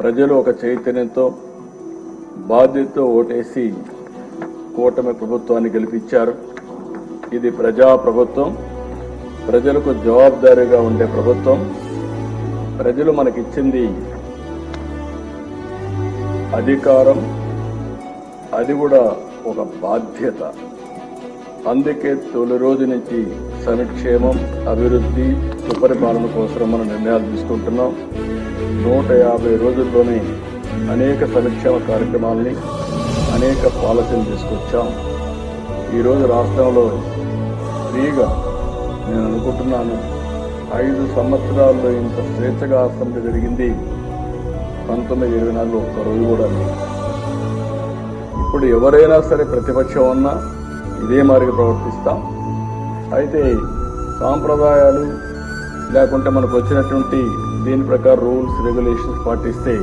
ప్రజలు ఒక చైతన్యంతో బాధ్యతతో ఓటేసి కూటమి ప్రభుత్వాన్ని గెలిపించారు. ఇది ప్రజా ప్రభుత్వం, ప్రజలకు జవాబుదారీగా ఉండే ప్రభుత్వం. ప్రజలు మనకిచ్చింది అధికారం, అది కూడా ఒక బాధ్యత. అందుకే తొలి రోజు నుంచి సంక్షేమం, అభివృద్ధి, సుపరిపాలన కోసం మనం నిర్ణయాలు తీసుకుంటున్నాం. 150 రోజుల్లోనే అనేక సంక్షేమ కార్యక్రమాలని, అనేక పాలసీలు తీసుకొచ్చాం. ఈరోజు రాష్ట్రంలో ఫ్రీగా నేను అనుకుంటున్నాను 5 సంవత్సరాల్లో ఇంత స్వేచ్ఛగా అసెంబ్లీ జరిగింది 1924 ఒక్క రోజు కూడా లేదు. ఇప్పుడు ఎవరైనా సరే ప్రతిపక్షం ఉన్నా ఇదే మాదిరిగా ప్రవర్తిస్తాం. అయితే సాంప్రదాయాలు లేకుంటే మనకు వచ్చినటువంటి దీని ప్రకారం రూల్స్ రెగ్యులేషన్స్ పాటిస్తే